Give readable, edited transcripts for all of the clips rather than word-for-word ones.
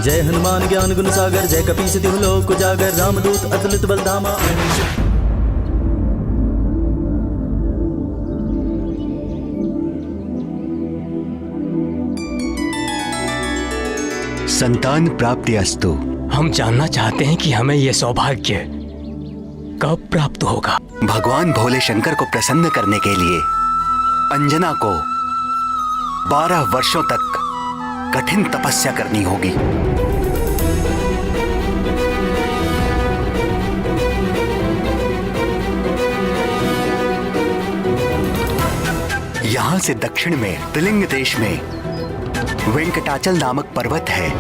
जय हनुमान ज्ञान गुण सागर, जय कपीस तिहु लोक उजागर, रामदूत अतुलित बलधामा। संतान प्राप्ति अस्तु। हम जानना चाहते हैं कि हमें यह सौभाग्य कब प्राप्त होगा। भगवान भोले शंकर को प्रसन्न करने के लिए अंजना को 12 वर्षों तक कठिन तपस्या करनी होगी। यहां से दक्षिण में त्रिलिंग देश में वेंकटाचल नामक पर्वत है,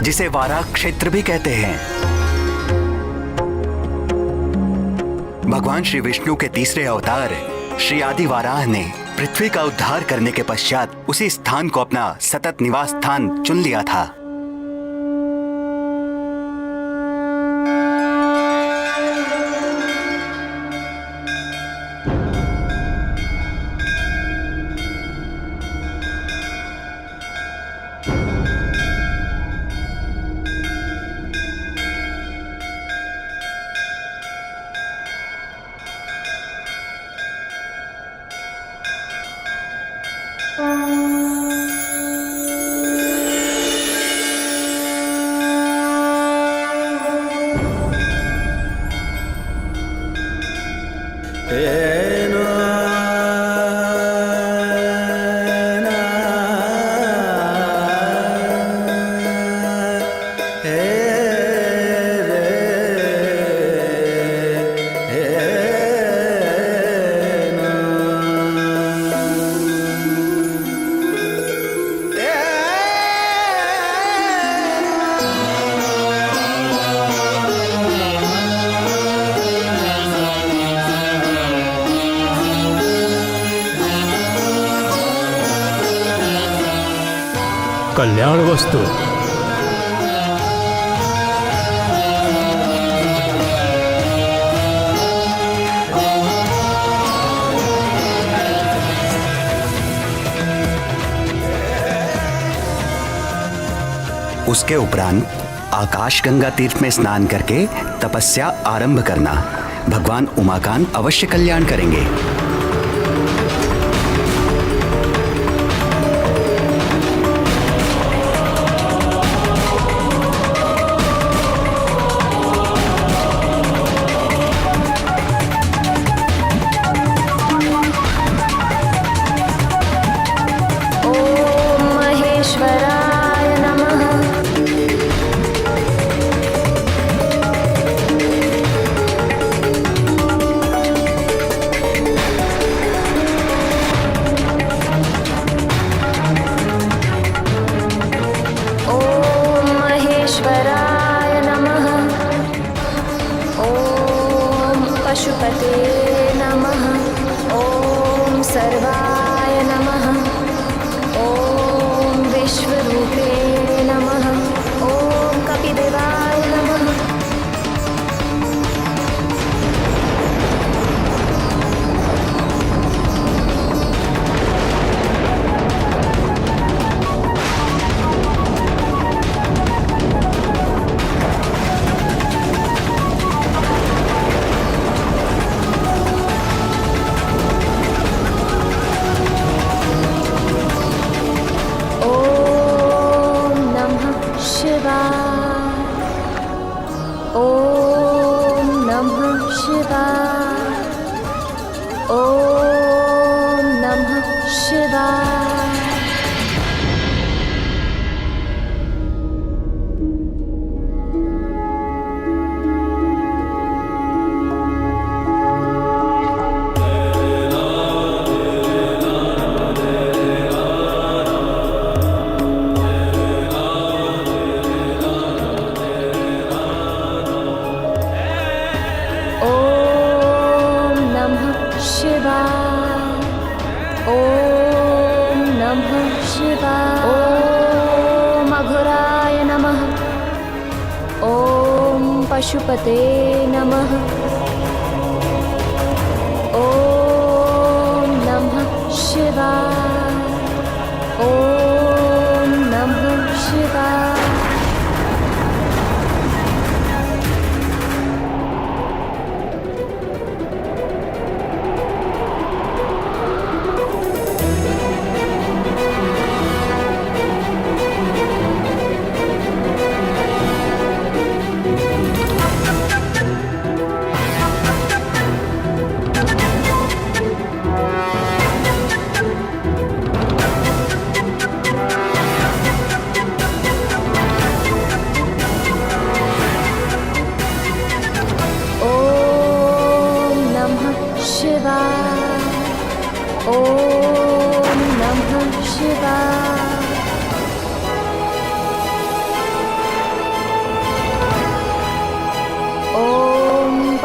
जिसे वाराह क्षेत्र भी कहते हैं। भगवान श्री विष्णु के तीसरे अवतार श्री आदि वाराह ने पृथ्वी का उद्धार करने के पश्चात उसी स्थान को अपना सतत निवास स्थान चुन लिया था। कल्याण वस्तु। उसके उपरांत आकाश गंगा तीर्थ में स्नान करके तपस्या आरंभ करना। भगवान उमाकांत अवश्य कल्याण करेंगे। पशुपते नमः। ओम सर्वाय नमः। ओम विश्वरूपे नमः। ओम कपिदेवाय नमः। ओम नमः शिवाय। ओम नमः शिवाय। ओम नमः शिवाय। ओम अघोराय नमः। ओम पशुपते नमः। ओम नमः शिवाय। ओम नमः शिवाय।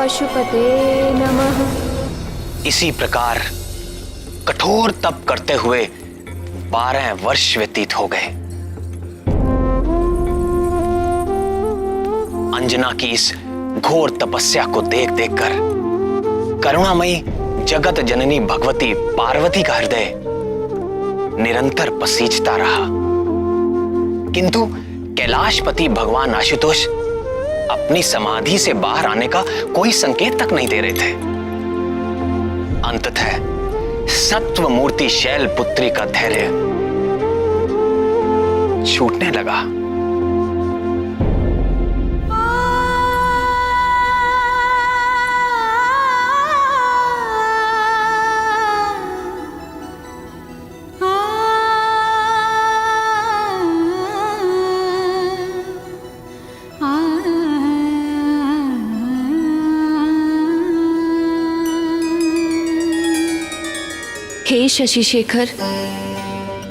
पशुपते नमः। इसी प्रकार कठोर तप करते हुए 12 वर्ष व्यतीत हो गए। अंजना की इस घोर तपस्या को देख देखकर करुणामयी जगत जननी भगवती पार्वती का हृदय निरंतर पसीजता रहा, किंतु कैलाशपति भगवान आशुतोष अपनी समाधि से बाहर आने का कोई संकेत तक नहीं दे रहे थे। अंततः सत्व मूर्ति शैल पुत्री का धैर्य छूटने लगा। हे शशि शेखर,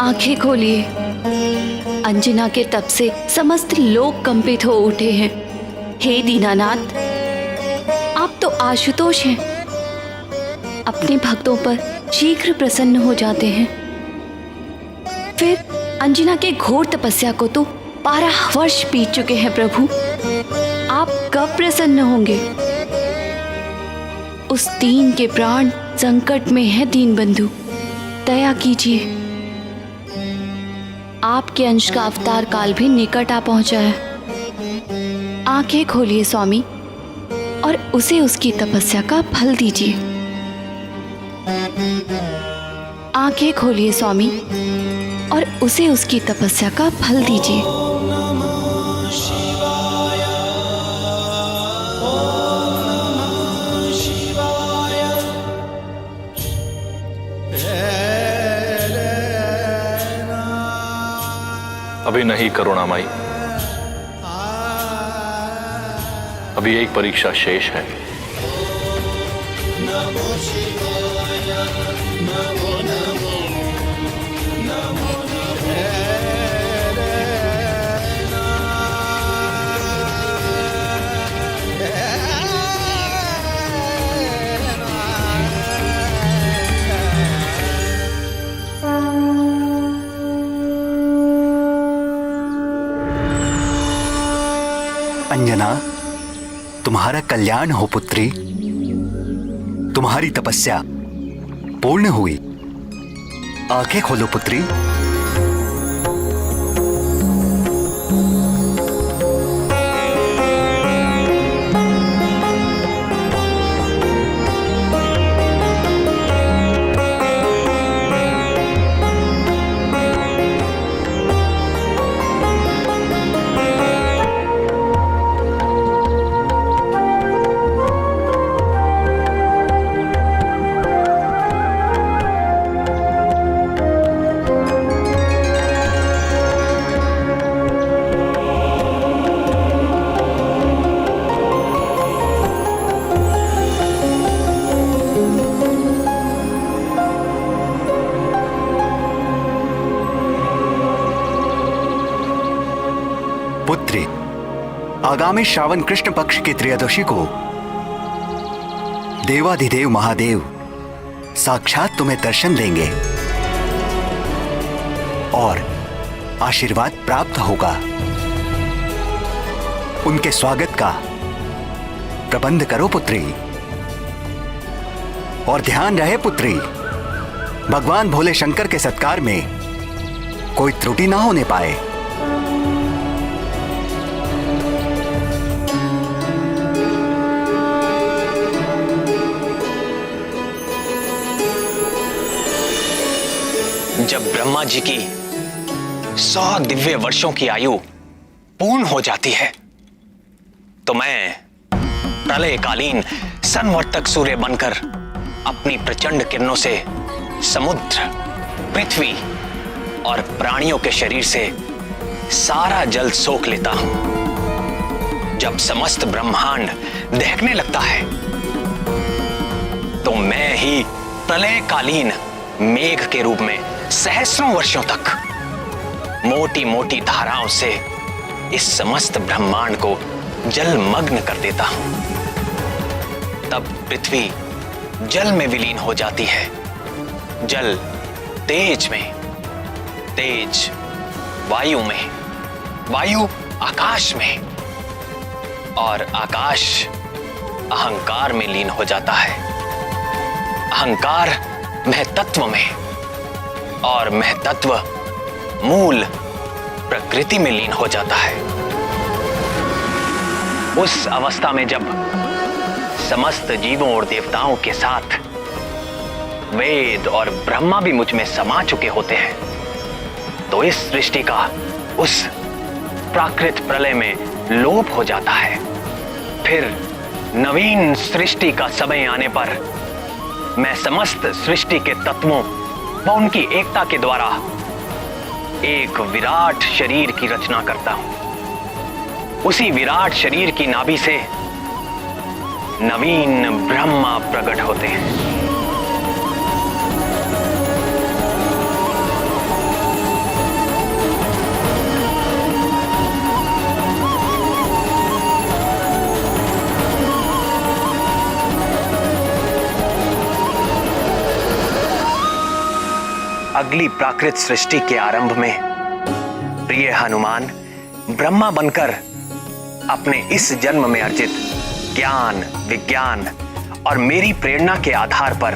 आंखें खोलिए। अंजना के तप से समस्त लोग कंपित हो उठे हैं। हे दीनानाथ, आप तो आशुतोष हैं, अपने भक्तों पर शीघ्र प्रसन्न हो जाते हैं। फिर अंजना के घोर तपस्या को तो 12 वर्ष बीत चुके हैं प्रभु, आप कब प्रसन्न होंगे? उस दीन के प्राण संकट में है दीनबंधु, दया कीजिए। आपके अंश का अवतार काल भी निकट आ पहुंचा है। आंखें खोलिए स्वामी और उसे उसकी तपस्या का फल दीजिए। आंखें खोलिए स्वामी और उसे उसकी तपस्या का फल दीजिए। अभी नहीं करुणामयी, अभी एक परीक्षा शेष है। अंजना, तुम्हारा कल्याण हो पुत्री। तुम्हारी तपस्या पूर्ण हुई। आंखें खोलो पुत्री। पुत्री, आगामी श्रावण कृष्ण पक्ष की त्रयोदशी को देवाधिदेव महादेव साक्षात तुम्हें दर्शन देंगे और आशीर्वाद प्राप्त होगा। उनके स्वागत का प्रबंध करो पुत्री। और ध्यान रहे पुत्री, भगवान भोले शंकर के सत्कार में कोई त्रुटि ना होने पाए। जब ब्रह्मा जी की 100 दिव्य वर्षों की आयु पूर्ण हो जाती है तो मैं प्रलयकालीन संवर्तक सूर्य बनकर अपनी प्रचंड किरणों से समुद्र, पृथ्वी और प्राणियों के शरीर से सारा जल सोख लेता हूं। जब समस्त ब्रह्मांड दहकने लगता है तो मैं ही प्रलयकालीन मेघ के रूप में सहस्रों वर्षों तक मोटी मोटी धाराओं से इस समस्त ब्रह्मांड को जलमग्न कर देता हूं। तब पृथ्वी जल में विलीन हो जाती है, जल तेज में, तेज वायु में, वायु आकाश में और आकाश अहंकार में लीन हो जाता है, अहंकार महतत्व में और महतत्व मूल प्रकृति में लीन हो जाता है। उस अवस्था में जब समस्त जीवों और देवताओं के साथ वेद और ब्रह्मा भी मुझ में समा चुके होते हैं, तो इस सृष्टि का उस प्राकृत प्रलय में लोप हो जाता है। फिर नवीन सृष्टि का समय आने पर मैं समस्त सृष्टि के तत्वों व उनकी एकता के द्वारा एक विराट शरीर की रचना करता हूं। उसी विराट शरीर की नाभि से नवीन ब्रह्मा प्रकट होते हैं। अगली प्राकृत सृष्टि के आरंभ में प्रिय हनुमान ब्रह्मा बनकर अपने इस जन्म में अर्जित ज्ञान, विज्ञान और मेरी प्रेरणा के आधार पर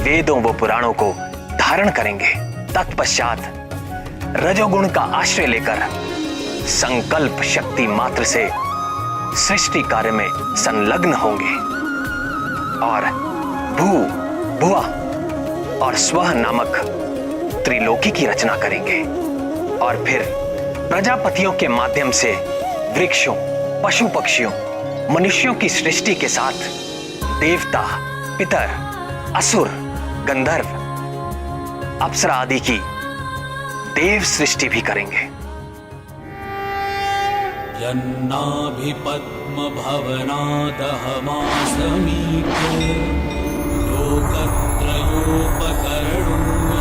वेदों व पुराणों को धारण करेंगे। तत्पश्चात रजोगुण का आश्रय लेकर संकल्प शक्ति मात्र से सृष्टि कार्य में संलग्न होंगे और भुआ और स्वह नामक त्रिलोकी की रचना करेंगे और फिर प्रजापतियों के माध्यम से वृक्षों, पशु पक्षियों, मनुष्यों की सृष्टि के साथ देवता, पितर, असुर, गंधर्व, अप्सरा आदि की देव सृष्टि भी करेंगे। यन्नाभि पद्म भवनादहमासमीक्ष्य लोकत्रयोपकरणो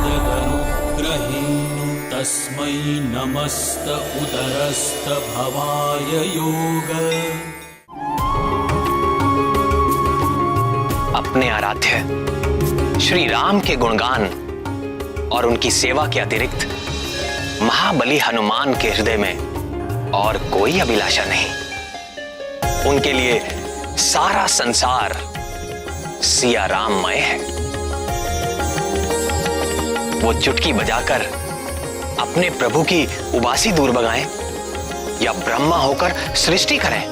यदनुग्रहेण तस्मै नमस्त उदरस्त भवाय योग। अपने आराध्य श्री राम के गुणगान और उनकी सेवा के अतिरिक्त महाबली हनुमान के हृदय में और कोई अभिलाषा नहीं। उनके लिए सारा संसार सिया राममय है। वो चुटकी बजाकर अपने प्रभु की उबासी दूर भगाएं या ब्रह्मा होकर सृष्टि करें,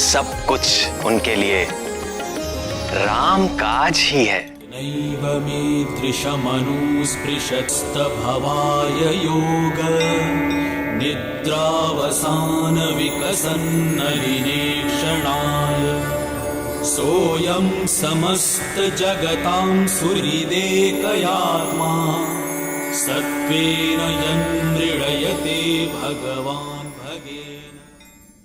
सब कुछ उनके लिए राम काज ही है। नैव मे दृशमनुस्पृशस्त भवाय योग निद्रावसान विकसन्नलिनेक्षणाय सोऽयं समस्त जगतां सुहृदेकयात्मा सत्त्वेन यन्मृळयते भगवान् भगेन।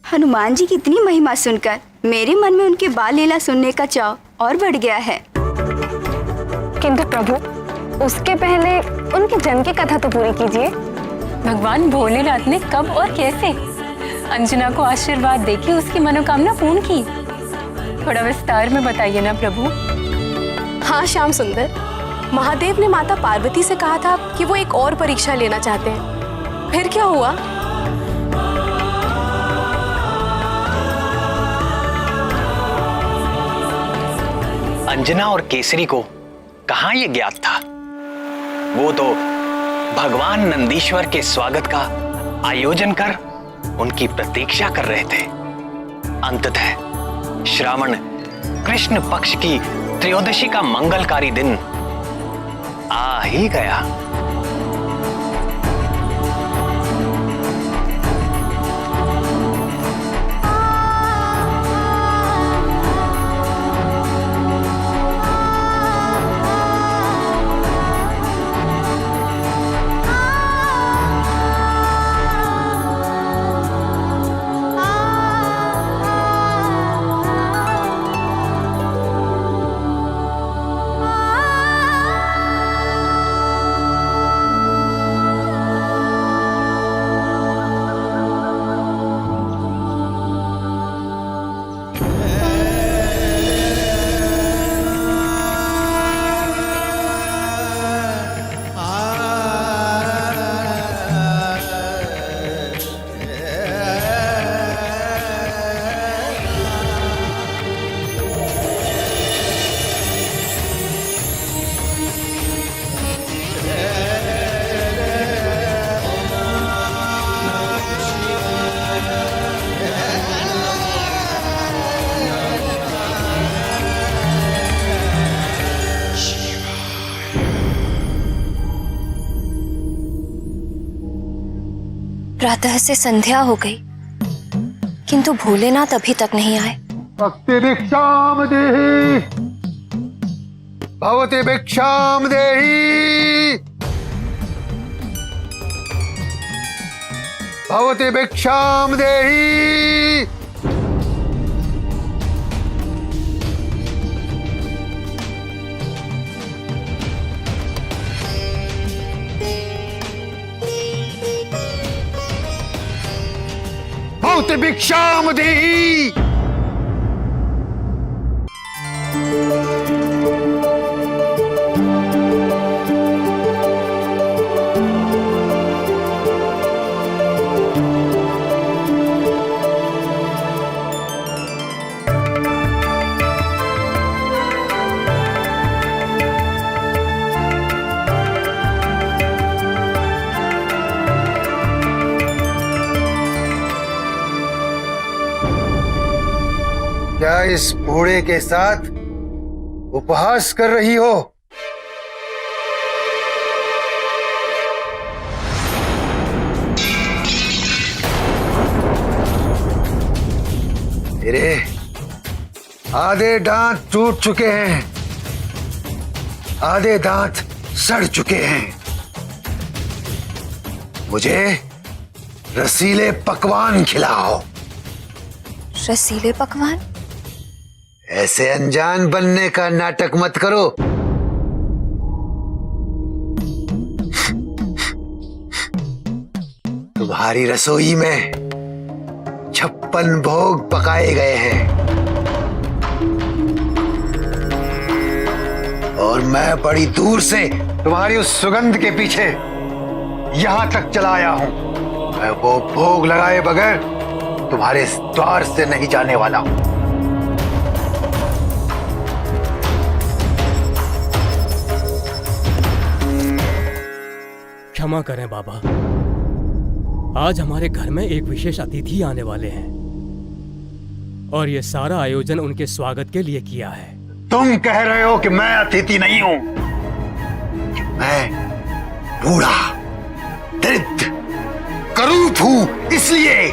हनुमान जी की इतनी महिमा सुनकर मेरे मन में उनके बाल लीला सुनने का चाव और बढ़ गया है। किंतु प्रभु, उसके पहले उनके जन्म की कथा तो पूरी कीजिए। भगवान भोलेनाथ ने कब और कैसे अंजना को आशीर्वाद देके उसकी मनोकामना पूर्ण की, थोड़ा विस्तार में बताइए ना प्रभु। हाँ श्याम सुंदर, महादेव ने माता पार्वती से कहा था कि वो एक और परीक्षा लेना चाहते हैं। फिर क्या हुआ? अंजना और केसरी को कहां यह ज्ञात था? वो तो भगवान नंदीश्वर के स्वागत का आयोजन कर उनकी प्रतीक्षा कर रहे थे। अंततः श्रावण कृष्ण पक्ष की त्रयोदशी का मंगलकारी दिन आ ही गया। प्रातः से संध्या हो गई, किंतु भोलेनाथ अभी तक नहीं आए। भक्ति भिक्षाम देहि, भवति भिक्षाम देहि, भवति भिक्षाम देहि। भवति भिक्षाम देहि। क्या इस बूढ़े के साथ उपहास कर रही हो? तेरे आधे दांत टूट चुके हैं, आधे दांत सड़ चुके हैं। मुझे रसीले पकवान खिलाओ। रसीले पकवान? ऐसे अनजान बनने का नाटक मत करो। तुम्हारी रसोई में 56 भोग पकाए गए हैं और मैं बड़ी दूर से तुम्हारी उस सुगंध के पीछे यहां तक चला आया हूं। मैं वो भोग लगाए बगैर तुम्हारे इस द्वार से नहीं जाने वाला हूं। क्षमा करें बाबा, आज हमारे घर में एक विशेष अतिथि आने वाले हैं और ये सारा आयोजन उनके स्वागत के लिए किया है। तुम कह रहे हो कि मैं अतिथि नहीं हूं? मैं बूढ़ा, दरिद्र, करूप हूं, इसलिए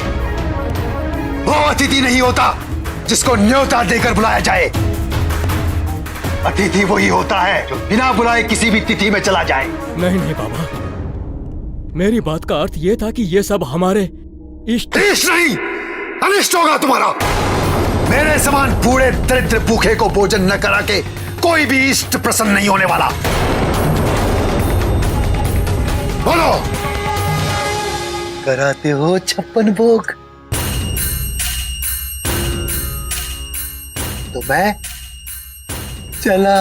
वो अतिथि नहीं होता जिसको न्योता देकर बुलाया जाए। अतिथि वही होता है जो बिना बुलाए किसी भी तिथि में चला जाए। नहीं नहीं बाबा, मेरी बात का अर्थ ये था कि ये सब हमारे इष्ट नहीं, अनिष्ट होगा तुम्हारा। मेरे समान बूढ़े दरिद्र भूखे को भोजन न करा के कोई भी इष्ट प्रसन्न नहीं होने वाला। बोलो, कराते हो 56 भोग? तो मैं चला।